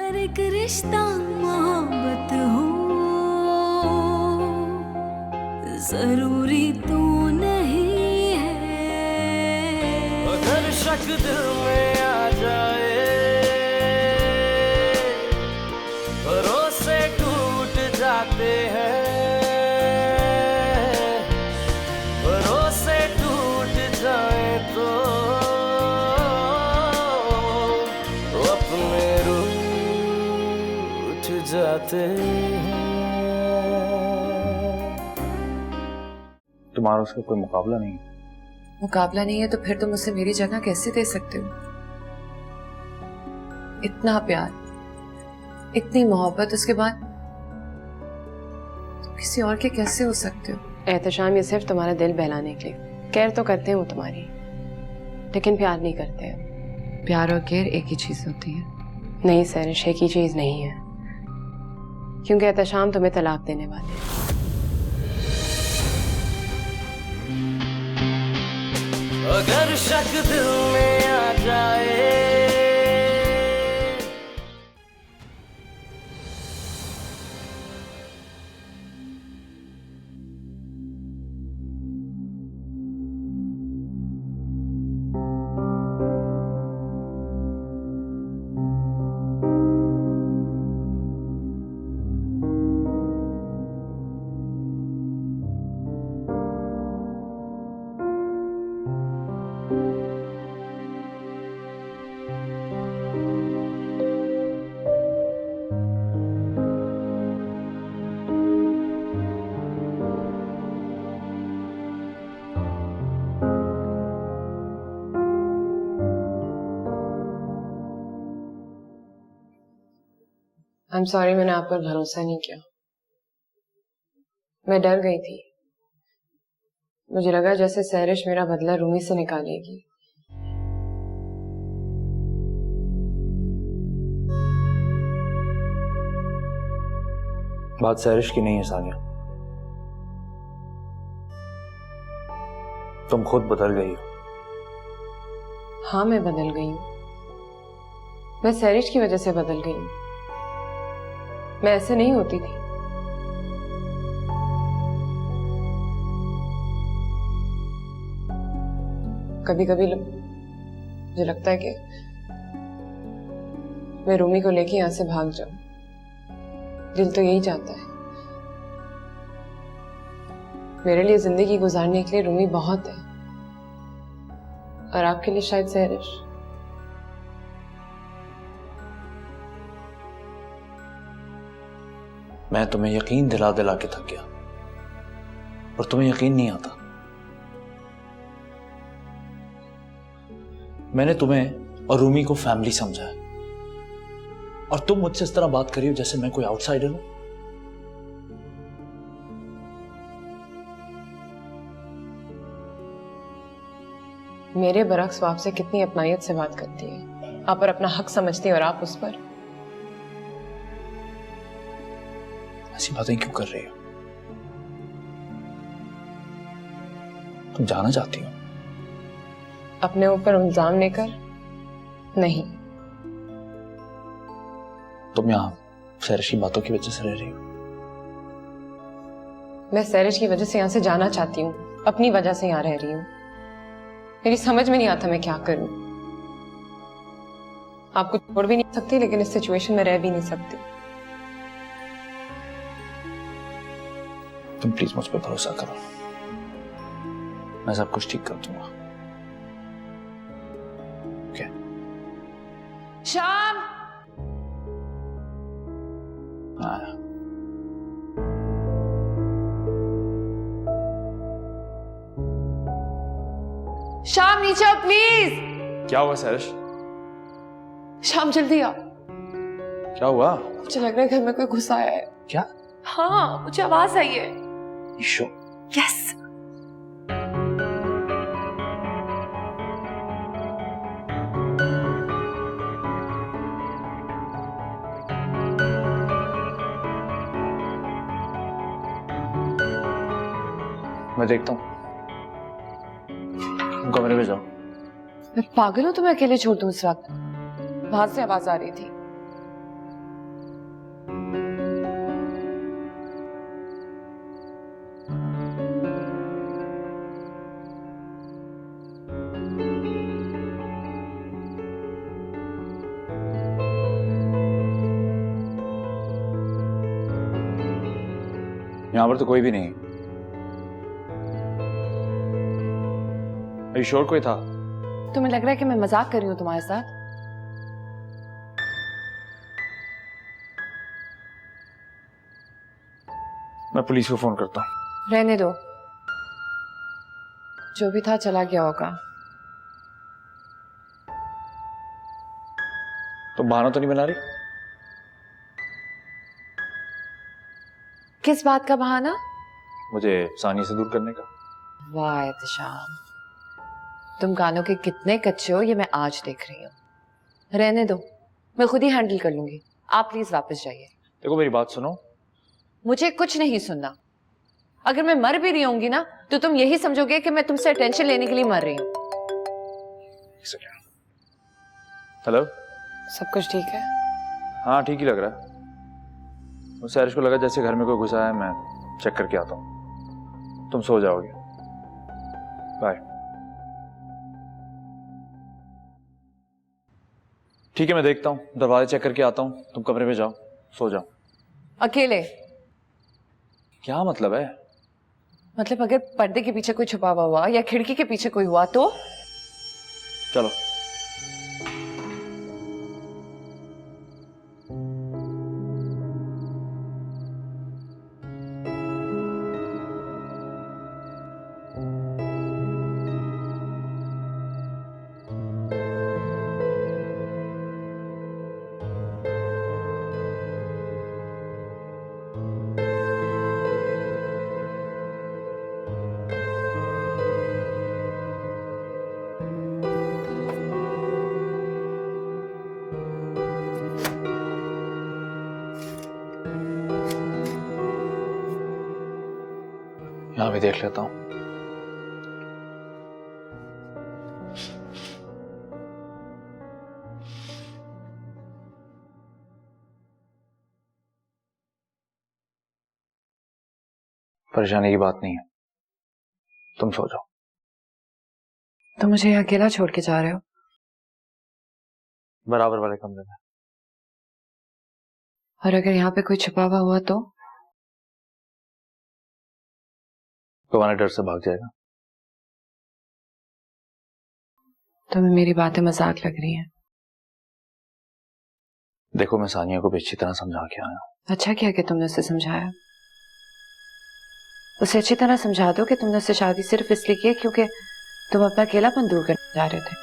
अगर एक रिश्ता मोहब्बत हो जरूरी तो नहीं है। अगर शक दिल में आ जाए भरोसे टूट जाते हैं, भरोसे टूट जाए तो अपने रूठ जाते हैं। तुम्हारा उसका कोई मुकाबला नहीं है। मुकाबला नहीं है तो फिर तुम उसे मेरी जगह कैसे दे सकते हो? इतना प्यार, इतनी मोहब्बत, उसके बाद तुम किसी और के कैसे हो सकते हो? एहतशाम ये सिर्फ तुम्हारा दिल बहलाने के लिए। केयर तो करते हैं वो तुम्हारी, लेकिन प्यार नहीं करते हैं। प्यार और केयर एक ही चीज होती है। नहीं सरिश, एक ही चीज नहीं है, क्योंकि एहतशाम तुम्हें तलाक देने वाले हैं। अगर शक दिल में आ जाए आई एम सॉरी, मैंने आप पर भरोसा नहीं किया। मैं डर गई थी। मुझे लगा जैसे सरिश मेरा बदला रूमी से निकालेगी। बात सैरिश की नहीं है सानिया, तुम खुद बदल गई हो। हाँ, मैं बदल गई हूँ। मैं सरिश की वजह से बदल गई हूँ। मैं ऐसे नहीं होती थी। कभी कभी मुझे लगता है कि मैं रूमी को लेके यहां से भाग जाऊं। दिल तो यही चाहता है। मेरे लिए जिंदगी गुजारने के लिए रूमी बहुत है, और आपके लिए शायद सरिश। मैं तुम्हें यकीन दिला दिला के थक गया, और तुम्हें यकीन नहीं आता। मैंने तुम्हें और रूमी को फैमिली समझा है, और तुम मुझसे इस तरह बात करी हो जैसे मैं कोई आउटसाइडर हूं। मेरे बरक्स वो आपसे कितनी अपनायत से बात करती है। आप पर अपना हक समझती है और आप उस पर। ऐसी बातें क्यों कर रही हो? तुम जाना चाहती हो? अपने ऊपर इल्जाम लेकर नहीं। तुम यहां सैरिश की बातों की वजह से रह रही हो? मैं सैरिश की वजह से यहाँ से जाना चाहती हूँ, अपनी वजह से यहाँ रह रही हूँ। मेरी समझ में नहीं आता मैं क्या करूं। आपको छोड़ भी नहीं सकती, लेकिन इस सिचुएशन में रह भी नहीं सकती। तुम प्लीज मुझ पर भरोसा करो, मैं सब कुछ ठीक कर दूंगा। ओके? शाम, आया। शाम नीचे आओ प्लीज। क्या हुआ सैरिश? शाम जल्दी आओ। क्या हुआ? मुझे लग रहा है घर में कोई घुस आया है। क्या? हाँ, मुझे आवाज आई है। ईशो। यस। मैं देखता हूँ, तुम कमरे में जाओ। मैं पागल हूं तुम्हें अकेले छोड़ दूं इस वक्त? बाहर से आवाज आ रही थी। यहां पर तो कोई भी नहीं। श्योर कोई था? तुम्हें लग रहा है कि मैं मजाक कर रही हूँ तुम्हारे साथ? मैं पुलिस को फोन करता हूँ। रहने दो, जो भी था चला गया होगा। तो बहाना तो नहीं बना रही? किस बात का बहाना? मुझे सानिया से दूर करने का। वाह एहतिशाम, तुम कानों के कितने कच्चे हो ये मैं आज देख रही हूँ। रहने दो, मैं खुद ही हैंडल कर लूंगी। आप प्लीज वापस जाइए। देखो मेरी बात सुनो। मुझे कुछ नहीं सुनना। अगर मैं मर भी रही होंगी ना तो तुम यही समझोगे कि मैं तुमसे अटेंशन लेने के लिए मर रही हूँ। हेलो, सब कुछ ठीक है? हाँ ठीक ही लग रहा है। मुझे सैरिश को लगा जैसे घर में कोई घुसा है। मैं चेक करके आता हूँ। तुम सो जाओगे। बाय। ठीक है, मैं देखता हूँ, दरवाजे चेक करके आता हूँ। तुम कमरे में जाओ, सो जाओ। अकेले? क्या मतलब है? मतलब अगर पर्दे के पीछे कोई छुपा हुआ या खिड़की के पीछे कोई हुआ तो? चलो। यहां भी देख लेता हूं। परेशानी की बात नहीं है, तुम सो जाओ। तो मुझे यहाँ अकेला छोड़ के जा रहे हो? बराबर वाले कमरे में। और अगर यहाँ पे कोई छुपा हुआ तो? तुम्हारे डर से भाग जाएगा। तुम्हें मेरी बातें मजाक लग रही हैं। देखो, मैं सानिया को भी अच्छी तरह समझा के आया हूं। अच्छा किया कि तुमने उसे समझाया। उसे अच्छी तरह समझा दो कि तुमने उससे शादी सिर्फ इसलिए की क्योंकि तुम अपना अकेलापन दूर करने जा रहे थे।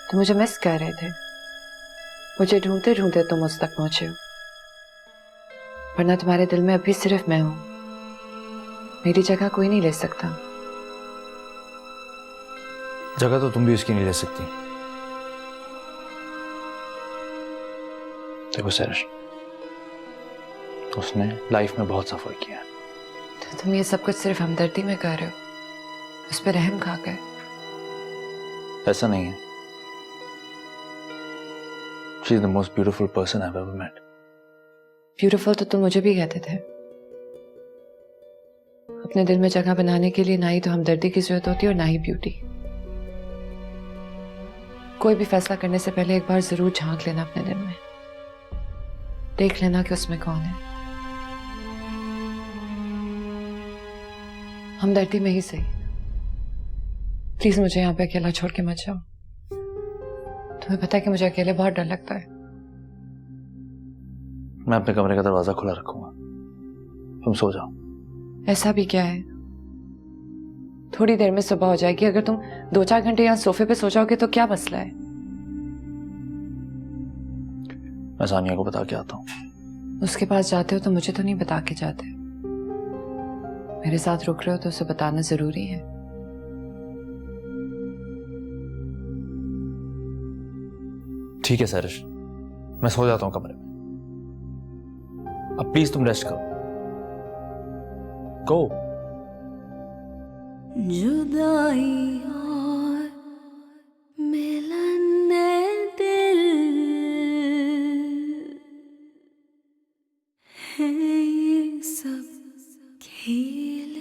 तुम मुझे मिस कर रहे थे। मुझे ढूंढते ढूंढते तुम उस तक पहुंचे हो, वरना तुम्हारे दिल में अभी सिर्फ मैं हूं। मेरी जगह कोई नहीं ले सकता। जगह तो तुम भी उसकी नहीं ले सकती। देखो सैरिश, उसने लाइफ में बहुत सफर किया है। तो तुम ये सब कुछ सिर्फ हमदर्दी में कर रहे हो, उस पर रहम खा कर? ऐसा नहीं है। She is the most beautiful person I have ever met. Beautiful तो तुम मुझे भी कहते थे। अपने दिल में जगह बनाने के लिए ना ही तो हमदर्दी की जरूरत होती है और ना ही ब्यूटी। कोई भी फैसला करने से पहले एक बार जरूर झांक लेना अपने दिल में, देख लेना कि उसमें कौन है। हमदर्दी में ही सही। प्लीज मुझे यहाँ पे अकेला छोड़ के मत जाओ। तुम्हें पता है कि मुझे अकेले बहुत डर लगता है। मैं अपने कमरे का दरवाजा खुला रखूंगा, तुम सो जाओ। ऐसा भी क्या है, थोड़ी देर में सुबह हो जाएगी। अगर तुम 2-4 घंटे यहाँ सोफे पे सो जाओगे तो क्या मसला है? मैं सानिया को बता के आता हूँ। उसके पास जाते हो तो मुझे तो नहीं बता के जाते। मेरे साथ रुक रहे हो तो उसे बताना जरूरी है। ठीक है सैरिश, मैं सो जाता हूँ कमरे में। अब प्लीज तुम रेस्ट करो। गो। जुदाई और मिलन ने दिल खेल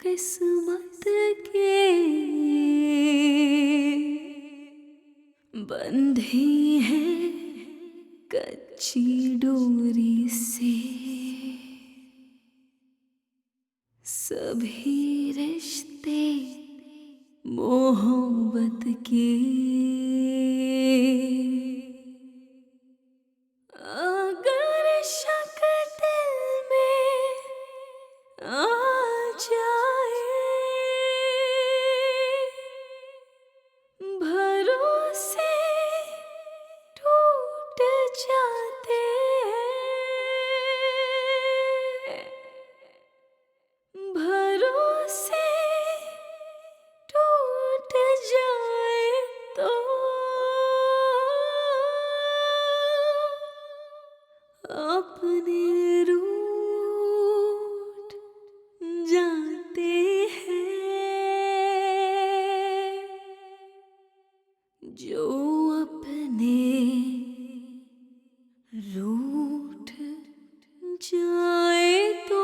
किस्मत के बंधे हैं कच्ची डोरी से सभी रिश्ते मोहब्बत के। अगर शक दिल में आ जाए भरोसे टूट जाते हैं, भरोसे टूट जाए तो अपने रूठ जाते हैं, जो अपने रूठ जाए तो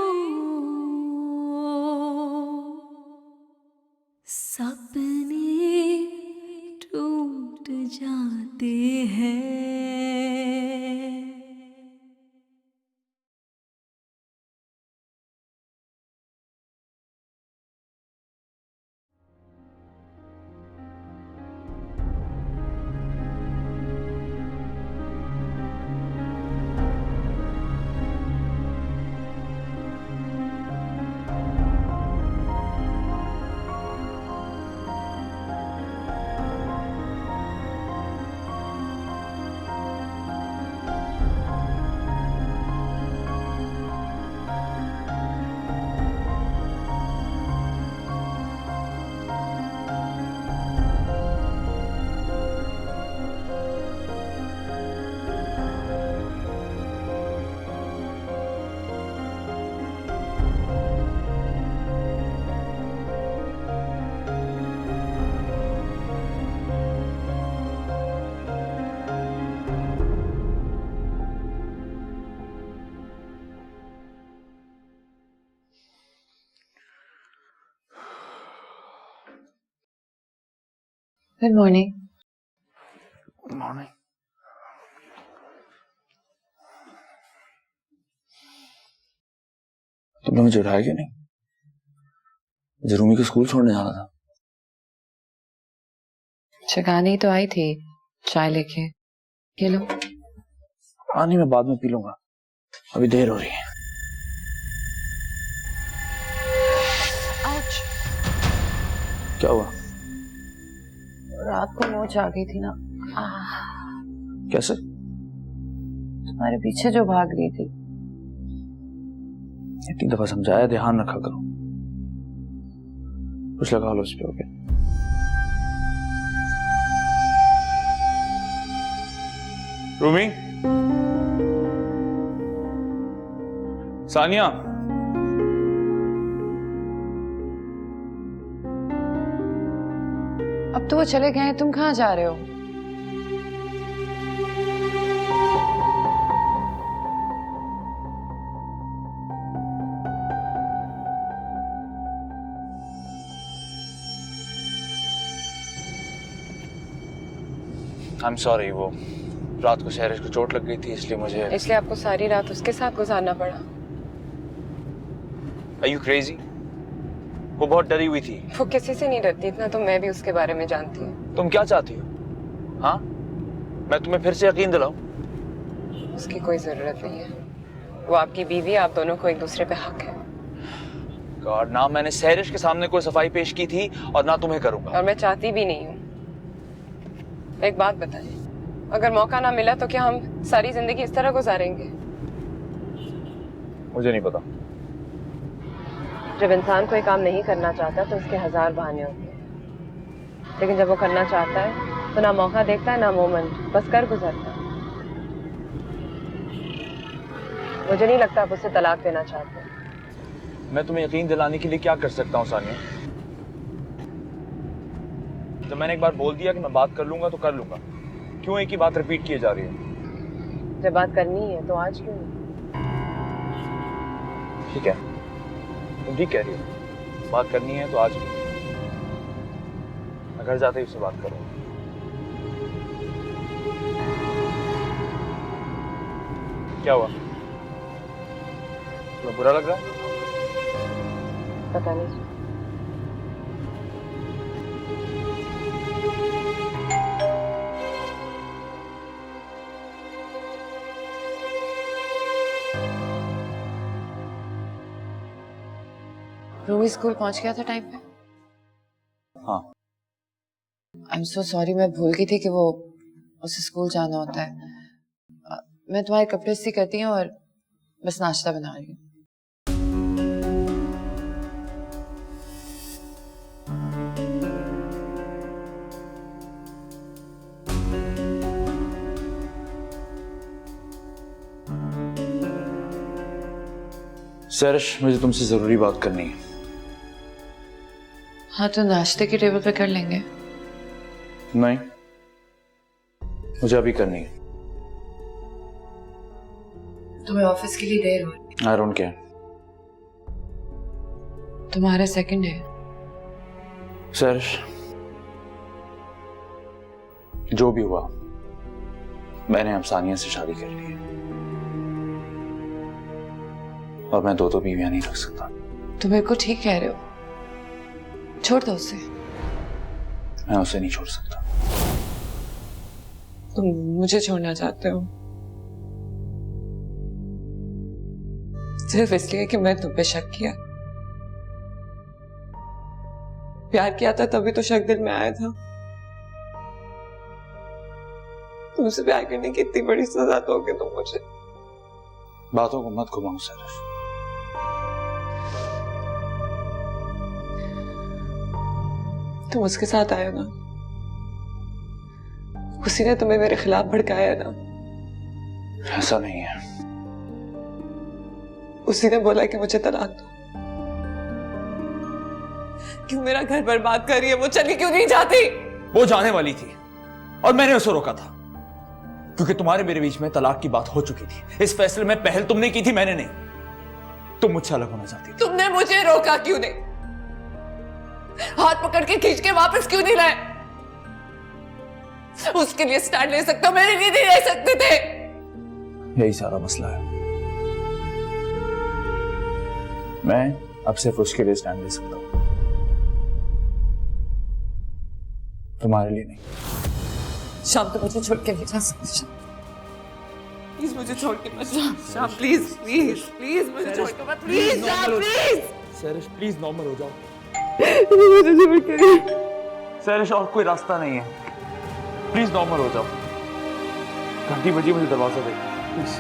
सपने टूट जाते हैं। Good morning. मॉर्निंग। तुमने मुझे उठाया क्यों नहीं? मुझे रूमी को स्कूल छोड़ने जाना था। जगानी तो आई थी चाय लेके। ये लो। नहीं, मैं बाद में पी लूंगा, अभी देर हो रही है। आउच। क्या हुआ? रात को मोच आ गई थी ना। कैसे? तुम्हारे पीछे जो भाग रही थी। इतनी दफा समझाया, ध्यान रखा करो। कुछ लगा लो उस पे। ओके रूमी, सानिया, अब तो वो चले गए हैं, तुम कहाँ जा रहे हो? I'm sorry, वो रात को शहर को चोट लग गई थी, इसलिए आपको सारी रात उसके साथ गुजारना पड़ा। Are you crazy? वो बहुत डरी हुई थी। वो किसी से नहीं डरती, इतना तो मैं भी उसके बारे में जानती हूँ। तुम क्या चाहती हो? हाँ, मैं तुम्हें फिर से यकीन दिलाऊं? उसकी कोई जरूरत नहीं है। वो आपकी बीवी, आप दोनों को एक दूसरे पे हक है। गॉड, ना मैंने सहरिश के सामने कोई सफाई पेश की थी और ना तुम्हें करूंगा। और मैं चाहती भी नहीं हूँ। एक बात बताइए, अगर मौका ना मिला तो क्या हम सारी जिंदगी इस तरह गुजारेंगे? मुझे नहीं पता। जब इंसान कोई काम नहीं करना चाहता तो उसके 1000 बहाने होते हैं, लेकिन जब वो करना चाहता है तो ना मौका देखता है ना मोमेंट, बस कर गुजरता है। मुझे नहीं लगता आप उसे तलाक देना चाहते। मैं तुम्हें यकीन दिलाने के लिए क्या कर सकता हूँ सानिया? जब मैंने एक बार बोल दिया कि मैं बात कर लूंगा तो कर लूंगा। क्यों एक ही बात रिपीट की जा रही है? जब बात करनी है तो आज क्यों नहीं? ठीक है, तुम ठीक कह रही हो, बात करनी है तो आज भी। मैं घर जाते ही उससे बात करूंगा। क्या हुआ? तुम्हें बुरा लग रहा है? पता नहीं। रूमी स्कूल पहुंच गया था टाइम पे? हाँ। आई एम सो सॉरी, मैं भूल गई थी कि वो उसे स्कूल जाना होता है। मैं तुम्हारे कपड़े इस्त्री करती हूँ और बस नाश्ता बना रही हूँ। सैरिश, मुझे तुमसे जरूरी बात करनी है। हाँ तो नाश्ते की टेबल पे कर लेंगे। नहीं, मुझे अभी करनी है। तुम्हें ऑफिस के लिए देर हो। I don't care. तुम्हारा सेकंड है। सैरिश, जो भी हुआ, मैंने अब सानिया से शादी कर ली है और मैं दो बीवियां नहीं रख सकता। तुम मेरे को ठीक कह रहे हो, छोड़ दो उसे। मैं उसे नहीं छोड़ सकता। तुम मुझे छोड़ना चाहते हो सिर्फ इसलिए कि मैं तुम पे शक किया। प्यार किया था तभी तो शक दिल में आया था। तुमसे प्यार करने की इतनी बड़ी सजा दोगे तुम मुझे। बातों को मत घुमाओ सैरिश। तुम उसके साथ आए ना, उसी ने तुम्हें मेरे खिलाफ भड़काया ना। ऐसा नहीं है। उसी ने बोला कि मुझे तलाक दो। क्यों मेरा घर बर्बाद कर रही है? वो चली क्यों नहीं जाती? वो जाने वाली थी और मैंने उसे रोका था, क्योंकि तुम्हारे मेरे बीच में तलाक की बात हो चुकी थी। इस फैसले में पहल तुमने की थी, मैंने नहीं। तुम मुझसे अलग होना चाहती थी। तुमने मुझे रोका क्यों नहीं? हाथ पकड़ के खींच के वापस क्यों नहीं लाए? उसके लिए स्टैंड ले सकते हो, मेरे लिए नहीं ले सकते थे। यही सारा मसला है। मैं अब सिर्फ उसके लिए स्टैंड ले सकता हूं, तुम्हारे लिए नहीं। शाम तो मुझे छोड़ के नहीं जा सकती। प्लीज मुझे छोड़ के मत जाओ। शाम प्लीज प्लीज प्लीज मुझे छोड़ के मत। प्लीज प्लीज सैरिश, प्लीज नॉर्मल हो जाओ। मुझे छोड़ के। सैरिश, और कोई रास्ता नहीं है। प्लीज नॉर्मल हो जाओ। घंटी बजी, मुझे दरवाजा दे प्लीज।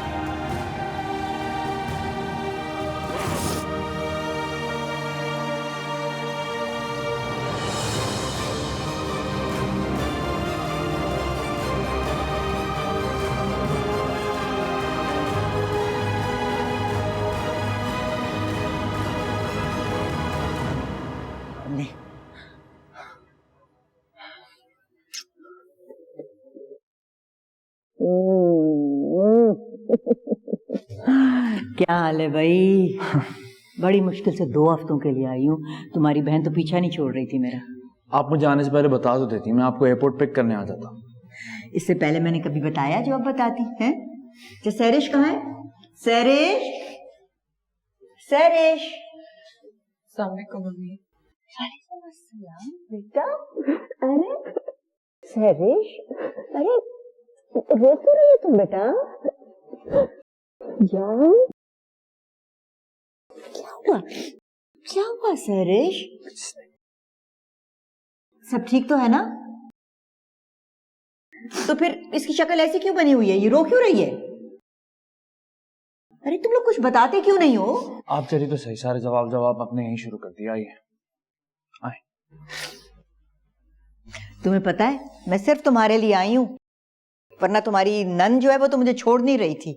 अम्मी, क्या हाल है भाई? बड़ी मुश्किल से 2 हफ्तों के लिए आई हूँ। तुम्हारी बहन तो पीछा नहीं छोड़ रही थी मेरा। आप मुझे आने से पहले बता तो देती, मैं आपको एयरपोर्ट पिक करने आ जाता। इससे पहले मैंने कभी बताया जो अब बताती हैं? जो सैरिश कहाँ है? सैरिश, सैरिश। सामने को मम्मी। बेटा, अरे सैरिश, अरे रो क्यों रही है तुम बेटा? जान, क्या हुआ? क्या हुआ सैरिश? सब ठीक तो है ना? तो फिर इसकी शक्ल ऐसी क्यों बनी हुई है? ये रो क्यों रही है? अरे तुम लोग कुछ बताते क्यों नहीं हो? आप चलिए तो सही, सारे जवाब आपने यहीं शुरू कर दिया। आइए आए। तुम्हें पता है मैं सिर्फ तुम्हारे लिए आई हूं, वरना तुम्हारी नन जो है वो तो मुझे छोड़ नहीं रही थी।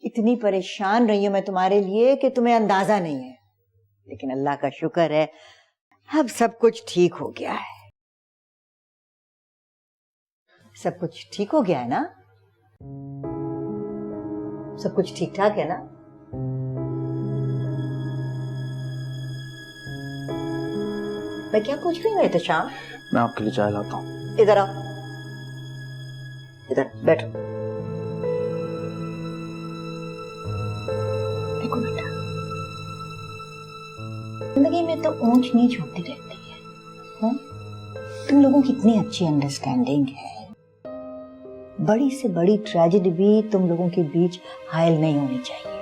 इतनी परेशान रही हूं मैं तुम्हारे लिए कि तुम्हें अंदाजा नहीं है। लेकिन अल्लाह का शुक्र है अब सब कुछ ठीक हो गया है। सब कुछ ठीक हो गया है ना? सब कुछ ठीक ठाक है ना? मैं क्या पूछ रही हूँ एहतशाम? मैं आपके लिए चाय लाता हूँ। इधर आओ, इधर बैठो। देखो बेटा, जिंदगी में तो ऊंच नीच होती रहती है, हाँ? तुम लोगों की इतनी अच्छी अंडरस्टैंडिंग है, बड़ी से बड़ी ट्रेजेडी भी तुम लोगों के बीच हायल नहीं होनी चाहिए।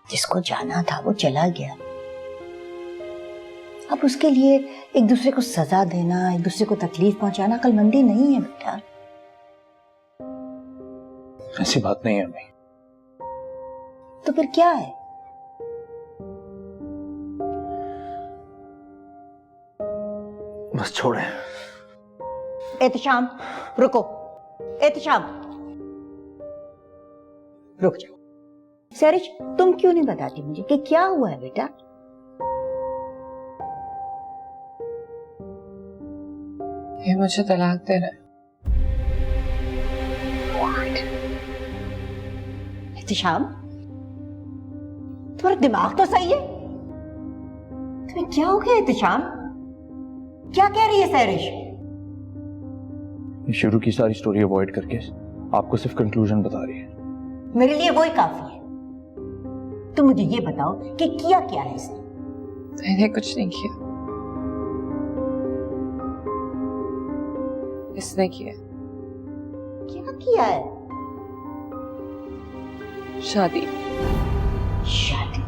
जिसको जाना था वो चला गया, अब उसके लिए एक दूसरे को सजा देना, एक दूसरे को तकलीफ पहुंचाना अक्लमंदी नहीं है बेटा। ऐसी बात नहीं है अम्मी। तो फिर क्या है? बस छोड़े। एहतशाम रुको, एहतशाम रुक जाओ। सैरिश, तुम क्यों नहीं बताती मुझे कि क्या हुआ है बेटा? ये मुझे तलाक दे रहा है। एहतशाम, तुम्हारा दिमाग तो सही है? तुम्हें क्या हो गया एहतशाम? क्या कह रही है सैरिश? ये शुरू की सारी स्टोरी अवॉइड करके आपको सिर्फ कंक्लूजन बता रही है। मेरे लिए वही काफी है। तुम मुझे ये बताओ कि किया क्या है इसने? मैंने कुछ नहीं किया, इसने किया। क्या किया है? शादी। शादी?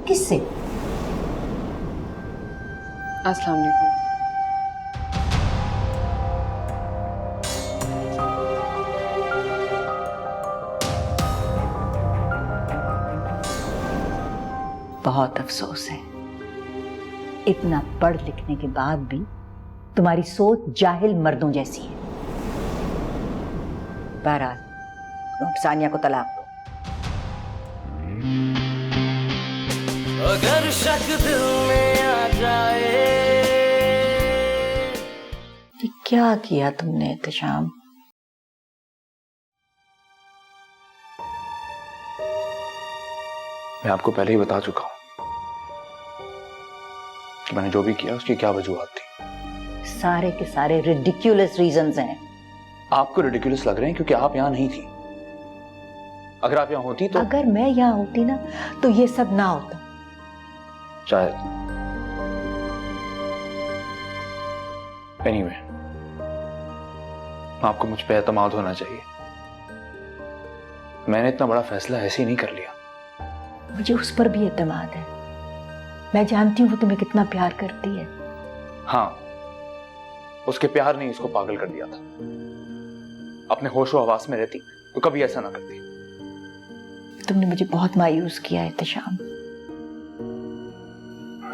किससे? अस्सलाम वालेकुम। बहुत अफसोस है, इतना पढ़ लिखने के बाद भी तुम्हारी सोच जाहिल मर्दों जैसी है। बहरहाल सानिया को तलाक दो। अगर शक दिल में आ जाए। ये क्या किया तुमने एहतशाम? मैं आपको पहले ही बता चुका हूं कि मैंने जो भी किया उसकी क्या वजूहत थी। सारे के सारे रिडिक्यूलस रीजंस हैं। आपको रिडिकुलस लग रहे हैं क्योंकि आप यहां नहीं थी। अगर आप यहां होती तो अगर मैं यहां होती ना तो ये सब ना होता। शायद। एनीवे, आपको मुझ पे एतमाद होना चाहिए। मैंने इतना बड़ा फैसला ऐसे ही नहीं कर लिया। मुझे उस पर भी एतमाद है। मैं जानती हूँ वो तुम्हें कितना प्यार करती है। हाँ, उसके प्यार ने इसको पागल कर दिया था। अपने होशो हवास में रहती तो कभी ऐसा ना करती। तुमने मुझे बहुत मायूस किया है एहतशाम,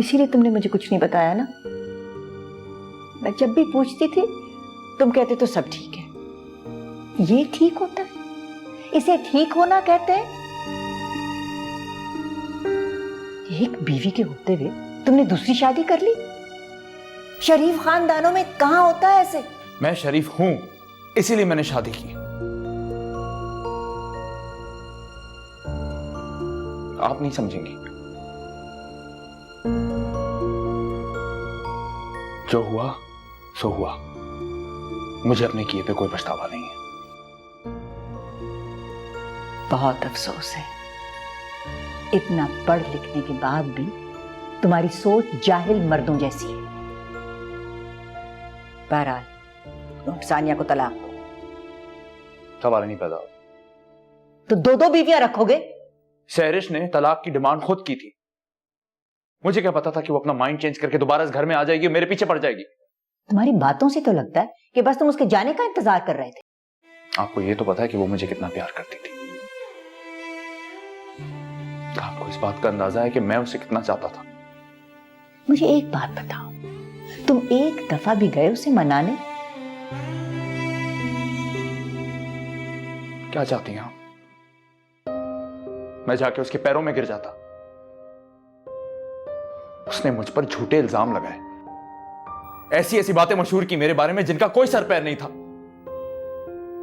इसीलिए तुमने मुझे कुछ नहीं बताया ना। मैं जब भी पूछती थी तुम कहते तो सब ठीक है। ये ठीक होता है? इसे ठीक होना कहते हैं? एक बीवी के होते हुए तुमने दूसरी शादी कर ली? शरीफ खानदानों में कहां होता है ऐसे? मैं शरीफ हूं, इसीलिए मैंने शादी की। आप नहीं समझेंगी। जो हुआ सो हुआ। मुझे अपने किए पे कोई पछतावा नहीं है। बहुत अफसोस है, इतना पढ़ लिखने के बाद भी तुम्हारी सोच जाहिल मर्दों जैसी है। बहरहाल सानिया को तलाक दो। सवाल नहीं पैदा। तो दो दो बीवियां रखोगे? सैरिश ने तलाक की डिमांड खुद की थी। मुझे क्या पता था कि वो अपना माइंड चेंज करके दोबारा इस घर में आ जाएगी, मेरे पीछे पड़ जाएगी। तुम्हारी बातों से तो लगता है कि बस तुम उसके जाने का इंतजार कर रहे थे। आपको ये तो पता है कि वो मुझे कितना प्यार करती थी। आपको इस बात का अंदाजा है कि मैं उसे कितना चाहता था। मुझे एक बात बताओ, तुम एक दफा भी गए उसे मनाने? क्या चाहती हैं आप? मैं जाके उसके पैरों में गिर जाता। उसने मुझ पर झूठे इल्जाम लगाए, ऐसी ऐसी बातें मशहूर की मेरे बारे में जिनका कोई सर पैर नहीं था।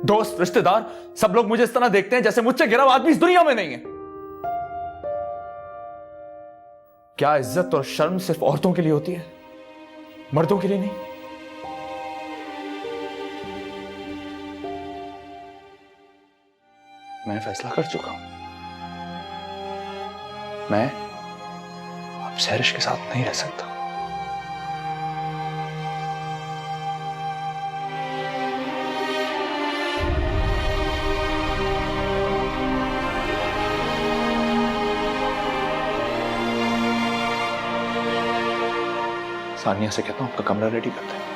दोस्त, रिश्तेदार, सब लोग मुझे इस तरह देखते हैं जैसे मुझसे गिरा हुआ आदमी इस दुनिया में नहीं है। क्या इज्जत और शर्म सिर्फ औरतों के लिए होती है, मर्दों के लिए नहीं? मैंने फैसला कर चुका हूं। मैं अब सैरिश के साथ नहीं रह सकता। सानिया से कहता हूं आपका कमरा रेडी करते हैं।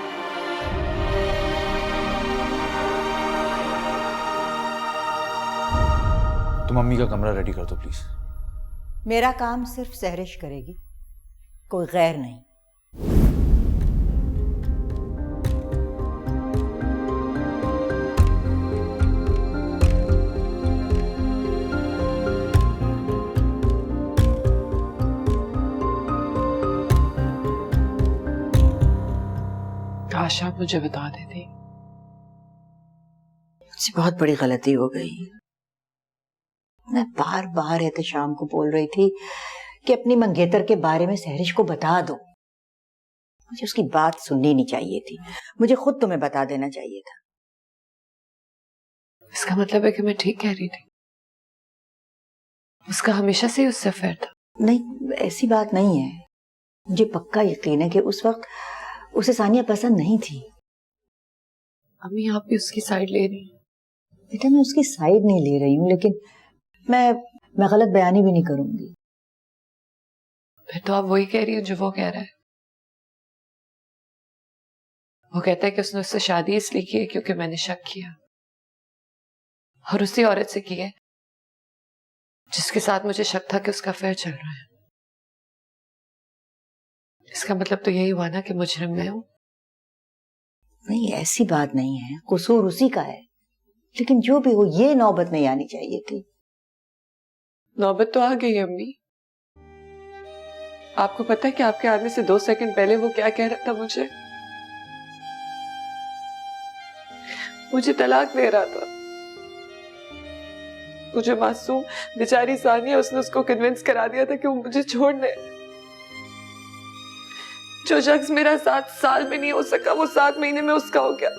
तुम मम्मी का कमरा रेडी कर दो प्लीज। मेरा काम सिर्फ सहरिश करेगी, कोई गैर नहीं। काश आप मुझे बता देती। मुझसे बहुत बड़ी गलती हो गई। मैं बार बार एहतशाम को बोल रही थी कि अपनी मंगेतर के बारे में सहरिश को बता दो। मुझे उसकी बात सुननी नहीं चाहिए थी, मुझे खुद तुम्हें बता देना चाहिए था। इसका मतलब है कि मैं ठीक कह रही थी? उसका हमेशा से उससे अफेयर था? नहीं, ऐसी बात नहीं है। मुझे पक्का यकीन है कि उस वक्त उसे सानिया पसंद नहीं थी। अम्मी आप भी उसकी साइड ले रही हैं? बेटा मैं उसकी साइड नहीं ले रही हूँ, लेकिन मैं गलत बयानी भी नहीं करूंगी। फिर तो आप वही कह रही हो जो वो कह रहा है। वो कहता है कि उसने उससे शादी इसलिए की है क्योंकि मैंने शक किया, और उसी औरत से की है जिसके साथ मुझे शक था कि उसका अफेयर चल रहा है। इसका मतलब तो यही हुआ ना कि मुजरिम मैं हूं। नहीं, ऐसी बात नहीं है, कसूर उसी का है। लेकिन जो भी हो, ये नौबत नहीं आनी चाहिए थी। नौबत तो आ गई अम्मी। आपको पता है कि आपके आने से 2 सेकंड पहले वो क्या कह रहा था? मुझे तलाक दे रहा था। मुझे मासूम बेचारी सानिया, उसने उसको कन्विंस करा दिया था कि वो मुझे छोड़ दे। जो शख्स मेरा 7 साल में नहीं हो सका, वो 7 महीने में उसका हो गया।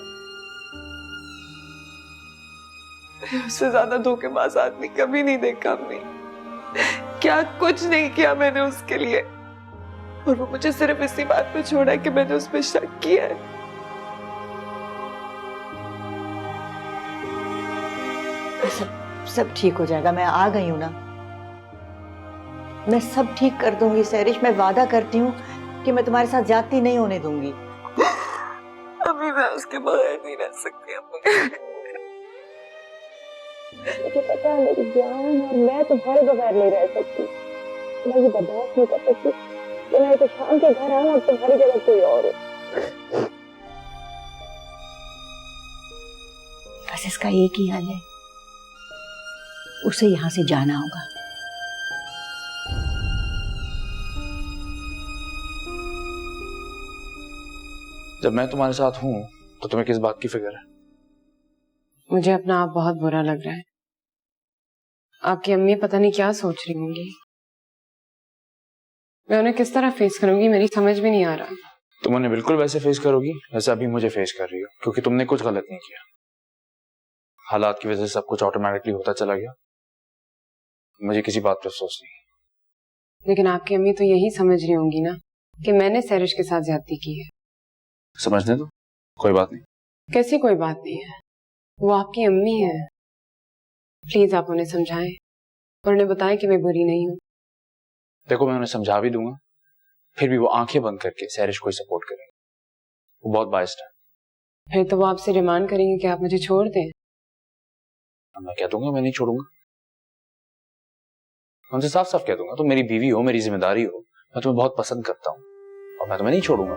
उससे ज्यादा धोखेबाज आदमी कभी नहीं देखा हमने। क्या कुछ नहीं किया मैंने उसके लिए, और वो मुझे सिर्फ इसी बात पे छोड़ा है कि मैंने उस पर शक किया है। सब ठीक हो जाएगा, मैं आ गई हूं ना। मैं सब ठीक कर दूंगी सहरिश, मैं वादा करती हूँ कि मैं तुम्हारे साथ ज्यादती नहीं होने दूंगी। अभी मैं उसके बगैर नहीं रह सकती। मुझे पता है मेरी जान, और मैं तुम्हारे बगैर नहीं रह सकती। मैं ये बर्दाश्त नहीं कर सकती कि मैं तो शाम के घर आऊं और तुम्हारी जगह कोई और हो। बस इसका एक ही हल है, उसे यहां से जाना होगा। जब मैं तुम्हारे साथ हूं तो तुम्हें किस बात की फिक्र है? मुझे अपना आप बहुत बुरा लग रहा है। आपकी अम्मी पता नहीं क्या सोच रही होंगी। मैं उन्हें किस तरह फेस करूंगी, मेरी समझ भी नहीं आ रहा। तुम उन्हें बिल्कुल वैसे फेस करोगी जैसे अभी मुझे फेस कर रही हो, क्योंकि तुमने कुछ गलत नहीं किया। हालात की वजह से सब कुछ ऑटोमेटिकली होता चला गया। मुझे किसी बात पर अफसोस नहीं। लेकिन आपकी अम्मी तो यही समझ रही होंगी ना कि मैंने सैरिश के साथ ज्यादती की है। समझने दो, कोई बात नहीं। कैसी कोई बात नहीं है? वो आपकी अम्मी है। प्लीज आप उन्हें समझाएं और उन्हें बताएं कि मैं बुरी नहीं हूं। देखो मैं उन्हें समझा भी दूंगा, फिर भी वो आंखें बंद करके सैरिश को ही सपोर्ट करेंगे। वो बहुत बाइस्ड है। फिर तो वो आपसे डिमांड करेंगे कि आप मुझे छोड़ दें। मैं कह दूंगा मैं नहीं छोड़ूंगा। उनसे साफ साफ कह दूंगा तुम मेरी बीवी हो, मेरी जिम्मेदारी हो, मैं तुम्हें बहुत पसंद करता हूं और मैं तुम्हें नहीं छोड़ूंगा।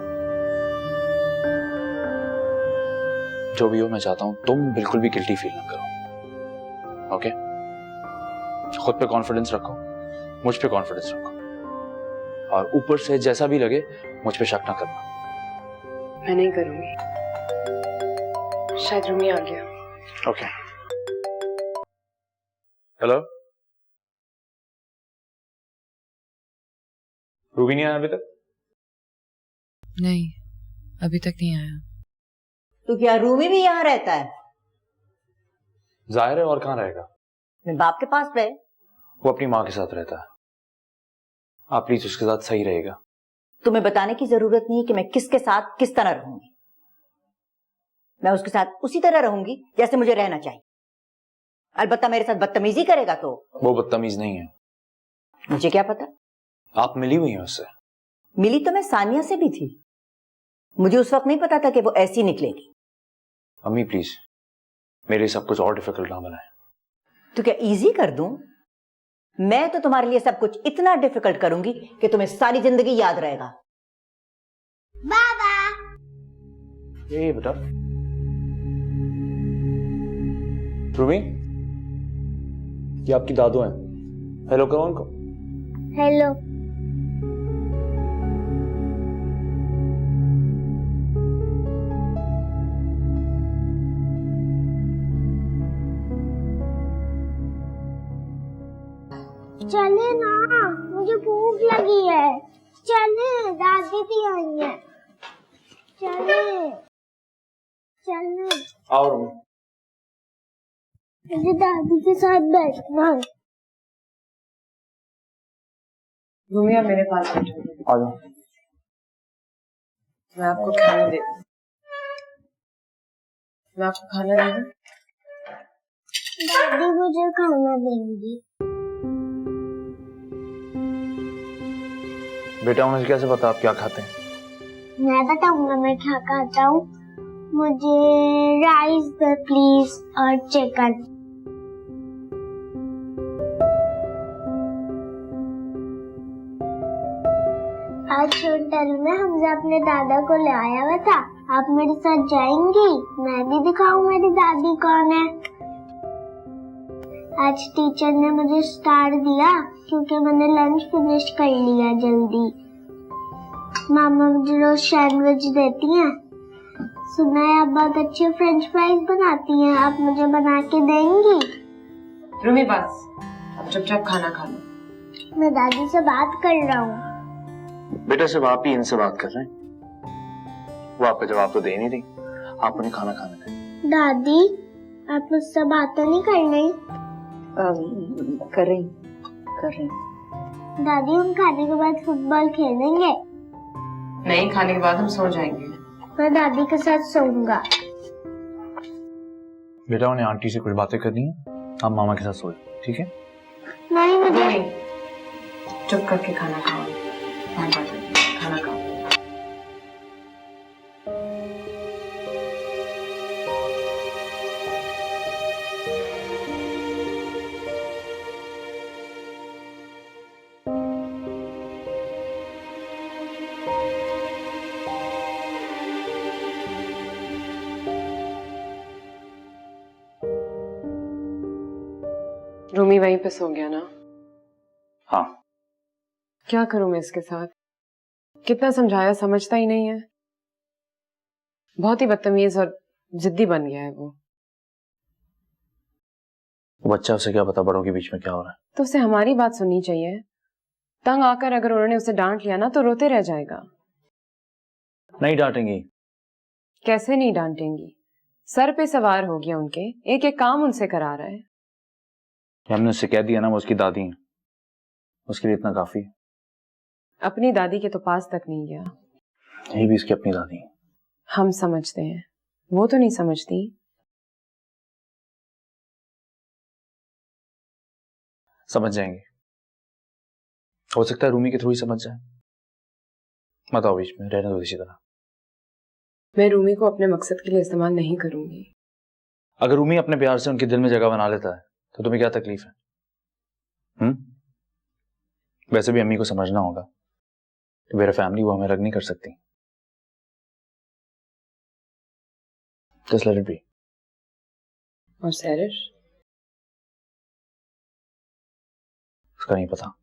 जो भी हो, मैं चाहता हूं तुम बिल्कुल भी गिल्टी फील ना करो। ओके? खुद पे कॉन्फिडेंस रखो, मुझ पे कॉन्फिडेंस रखो, और ऊपर से जैसा भी लगे मुझ पे शक ना करना। मैं नहीं करूंगी। शायद रूमी आ गया। ओके। हेलो रूबी नहीं आया अभी तक? नहीं, अभी तक नहीं आया। तो क्या रूमी भी यहाँ रहता है? जाहिर है, और कहाँ रहेगा? अपने बाप के पास रहे। वो अपनी माँ के साथ रहता है। आप प्लीज उसके साथ सही रहेगा। तुम्हें बताने की जरूरत नहीं है कि मैं किसके साथ किस तरह रहूंगी। मैं उसके साथ उसी तरह रहूंगी जैसे मुझे रहना चाहिए। अलबत्ता मेरे साथ बदतमीजी करेगा तो। वो बदतमीज नहीं है। मुझे क्या पता? आप मिली हुई हैं उससे। मिली तो मैं सानिया से भी थी। मुझे उस वक्त नहीं पता था कि वो ऐसी निकलेगी। अम्मी प्लीज मेरे सब कुछ और डिफिकल्ट ना बनाए। तो क्या इजी कर दूं? मैं तो तुम्हारे लिए सब कुछ इतना डिफिकल्ट करूंगी कि तुम्हें सारी जिंदगी याद रहेगा। बाबा ये बेटा रूमी, ये आपकी दादू हैं। हेलो करो उनको। हेलो। चले ना, मुझे भूख लगी है। चले, दादी भी आई है। चले चले। आओ रूमी। मुझे दादी के साथ बैठना है। रूमी आप मेरे पास बैठो। आ जाओ। मैं आपको खाना दे दूं। मैं आपको खाना दे दूं? दादी मुझे खाना देंगी। बेटा मुझे कैसे पता आप क्या खाते हैं? मैं बताऊंगा मैं क्या खाता हूँ। मुझे राइस दे प्लीज और चिकन। आज होटल में हमसे अपने दादा को ले आया हुआ था। आप मेरे साथ जाएंगी? मैं भी दिखाऊं मेरी दादी कौन है। आज टीचर ने मुझे स्टार दिया क्योंकि मैंने लंच फिनिश कर लिया जल्दी। मामा मुझे रोज सैंडविच देती हैं। सुना है आप बहुत अच्छे फ्रेंच फ्राइज बनाती हैं। आप मुझे बना के देंगी? रूमी बस, अब चुपचाप खाना खा लो। मैं दादी से बात कर रहा हूँ। बेटा सिर्फ आप ही इनसे बात कर रहे हैं। वो आपका जवाब तो दे नहीं रही। आप उन्हें खाना खाने दें। दादी आप मुझसे बात तो नहीं कर रही? कर रही। दादी हम खाने के बाद फुटबॉल खेलेंगे? नहीं, खाने के बाद हम सो जाएंगे। मैं दादी के साथ सोऊंगा। बेटा उन्हें आंटी से कुछ बातें करनी है, आप मामा के साथ सोए, ठीक है? नहीं मुझे नहीं, चुप करके खाना खाओ। खाना खाओ। रूमी वहीं पे सो गया ना? हाँ। क्या करूं मैं इसके साथ? कितना समझाया, समझता ही नहीं है। बहुत ही बदतमीज और जिद्दी बन गया है वो। बच्चा उसे क्या पता बड़ों के बीच में क्या हो रहा है। तो उसे हमारी बात सुननी चाहिए। तंग आकर अगर उन्होंने उसे डांट लिया ना तो रोते रह जाएगा। नहीं डांटेंगी। कैसे नहीं डांटेंगी? सर पे सवार हो गया उनके, एक एक काम उनसे करा रहा है। हमने उससे कह दिया ना वो उसकी दादी है, उसके लिए इतना काफी है। अपनी दादी के तो पास तक नहीं गया। यही भी उसकी अपनी दादी है। हम समझते हैं, वो तो नहीं समझती। समझ जाएंगे। हो सकता है रूमी के थ्रू ही समझ जाए। मत आओ बीच में, रहने दो इसी तरह। मैं रूमी को अपने मकसद के लिए इस्तेमाल नहीं करूंगी। अगर रूमी अपने प्यार से उनके दिल में जगह बना लेता है तो तुम्हें क्या तकलीफ है? वैसे भी अम्मी को समझना होगा कि मेरा फैमिली वो हमें अलग नहीं कर सकती। Just let it be. और सैरिश? उसका नहीं पता।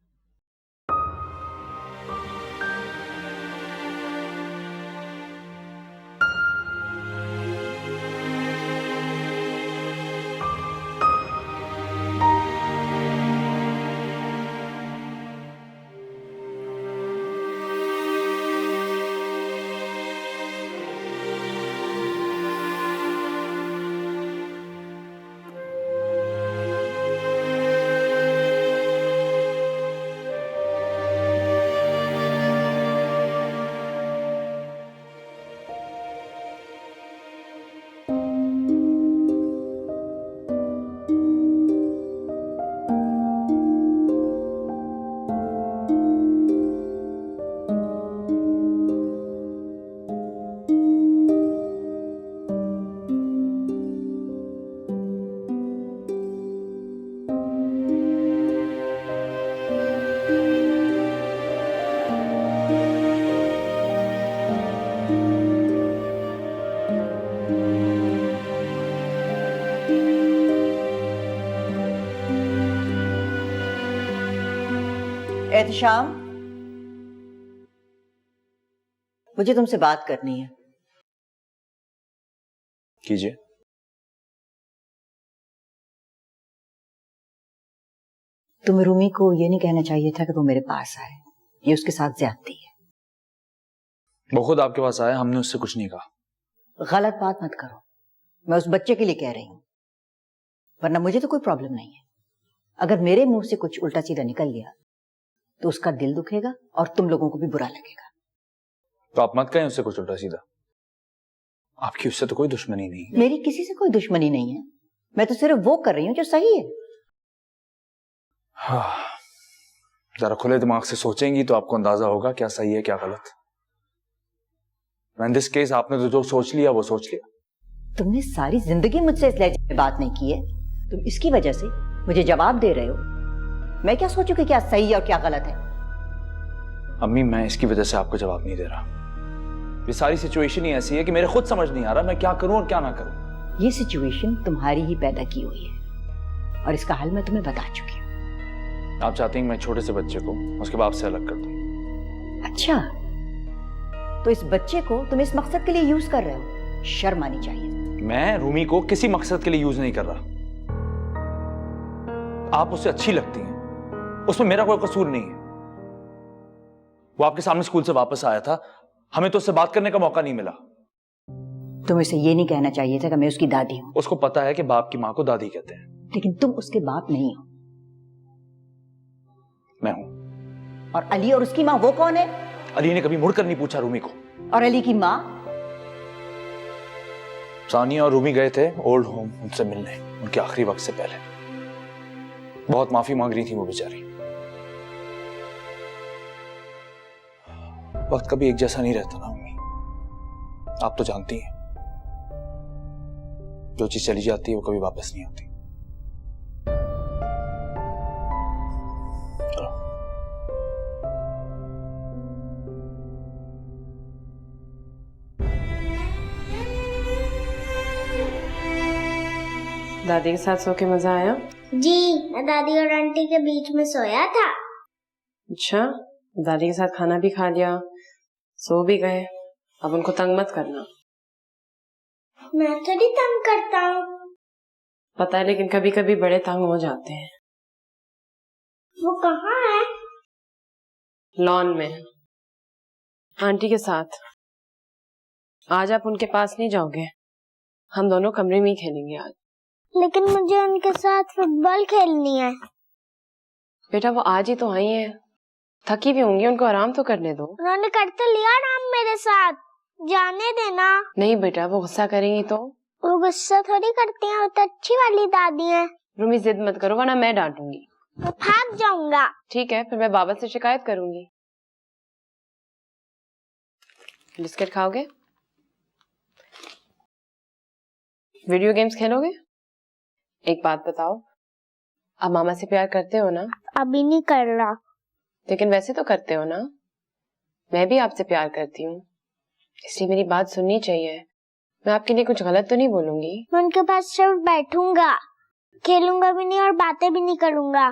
एहतशाम, मुझे तुमसे बात करनी है। कीजिए। तुम्हें रूमी को ये नहीं कहना चाहिए था कि वो मेरे पास आए। ये उसके साथ ज्यादती है। वो खुद आपके पास आया, हमने उससे कुछ नहीं कहा। गलत बात मत करो, मैं उस बच्चे के लिए कह रही हूं, वरना मुझे तो कोई प्रॉब्लम नहीं है। अगर मेरे मुंह से कुछ उल्टा सीधा निकल गया तो उसका दिल दुखेगा और तुम लोगों को भी बुरा लगेगा। तो आप मत कहें उससे कुछ उल्टा सीधा। आपकी उससे तो कोई दुश्मनी नहीं है। मेरी किसी से कोई दुश्मनी नहीं है, मैं तो सिर्फ वो कर रही हूं जो सही है। हाँ, जरा खुले दिमाग से सोचेंगी तो आपको अंदाजा होगा क्या सही है क्या गलत। इन दिस केस आपने तो जो सोच लिया वो सोच लिया। तुमने सारी जिंदगी मुझसे इस लहजे में बात नहीं की है, तुम इसकी वजह से मुझे जवाब दे रहे हो। मैं क्या सोचूं कि क्या सही है और क्या गलत है? अम्मी, मैं इसकी वजह से आपको जवाब नहीं दे रहा। ये सारी सिचुएशन ही ऐसी है कि मेरे खुद समझ नहीं आ रहा मैं क्या करूं और क्या ना करूं। ये सिचुएशन तुम्हारी ही पैदा की हुई है और इसका हल मैं तुम्हें बता चुकी हूँ। आप चाहती हैं मैं छोटे से बच्चे को उसके बाप से अलग कर दूं? अच्छा, तो इस बच्चे को तुम इस मकसद के लिए यूज कर रहे हो? शर्म आनी चाहिए। मैं रूमी को किसी मकसद के लिए यूज नहीं कर रहा। आप उससे अच्छी लगती हैं, उसमें मेरा कोई कसूर नहीं है। वो आपके सामने स्कूल से वापस आया था, हमें तो उससे बात करने का मौका नहीं मिला। तुम्हें इसे ये नहीं कहना चाहिए था कि मैं उसकी दादी हूँ। उसको पता है कि बाप की माँ को दादी कहते हैं। लेकिन तुम उसके बाप नहीं हो। मैं हूं। और अली और उसकी माँ वो कौन है? अली ने कभी मुड़कर नहीं पूछा रूमी को। और अली की माँ? सानिया और रूमी गए थे ओल्ड होम उनसे मिलने, उनके आखिरी वक्त से पहले। बहुत माफी मांग रही थी वो बेचारी। वक्त कभी एक जैसा नहीं रहता ना मम्मी, आप तो जानती हैं। जो चीज चली जाती है वो कभी वापस नहीं आती। चलो। दादी के साथ सो के मजा आया? जी, मैं दादी और आंटी के बीच में सोया था। अच्छा, दादी के साथ खाना भी खा लिया, सो भी गए। अब उनको तंग मत करना। मैं थोड़ी तंग करता हूँ। पता है, लेकिन कभी कभी बड़े तंग हो जाते हैं। वो कहाँ है? लॉन में आंटी के साथ। आज आप उनके पास नहीं जाओगे, हम दोनों कमरे में ही खेलेंगे आज। लेकिन मुझे उनके साथ फुटबॉल खेलनी है। बेटा, वो आज ही तो आई हैं, थकी भी होंगी, उनको आराम तो करने दो। उन्होंने कर तो लिया आराम मेरे साथ, जाने देना। नहीं बेटा, वो गुस्सा करेंगी तो। वो गुस्सा थोड़ी करती हैं, वो तो अच्छी वाली दादी हैं। रूमी, जिद मत करो वरना मैं डांटूंगी। मैं भाग जाऊंगा। ठीक है, फिर मैं बाबा से शिकायत करूंगी। बिस्किट खाओगे? वीडियो गेम्स खेलोगे? एक बात बताओ, आप मामा से प्यार करते हो ना? अभी नहीं कर रहा। लेकिन वैसे तो करते हो ना? मैं भी आपसे प्यार करती हूँ, इसलिए मेरी बात सुननी चाहिए। मैं आपके लिए कुछ गलत तो नहीं बोलूंगी। मैं उनके पास सिर्फ बैठूंगा, खेलूंगा भी नहीं और बातें भी नहीं करूंगा,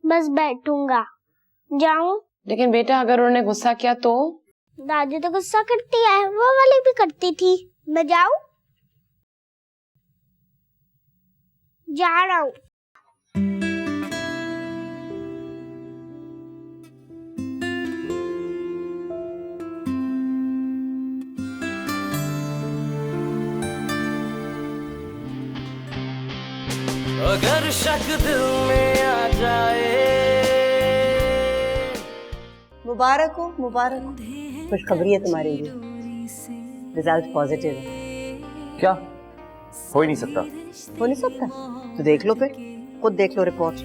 बस बैठूंगा। जाऊं? लेकिन बेटा, अगर उन्होंने गुस्सा किया तो? दादी तो गुस्सा करती है, वो वाली भी करती थी। मैं जाऊं? जा रहा हूं। अगर शक दिल में आ जाए। मुबारक हो, मुबारक हो। खुशखबरी है तुम्हारे लिए, रिजल्ट पॉजिटिव है। क्या? हो ही नहीं सकता। हो नहीं सकता तो देख लो, फिर खुद देख लो रिपोर्ट।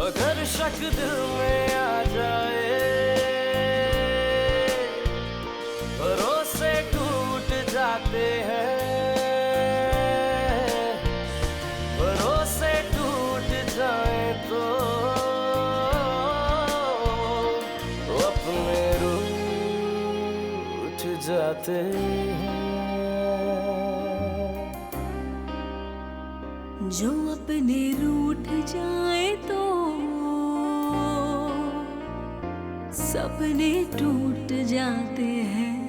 अगर शक दिल में आ जाए, भरोसे टूट जाते हैं, भरोसे टूट जाए तो अपने रूठ जाते हैं। जो अपने रूठ जाए तो सपने टूट जाते हैं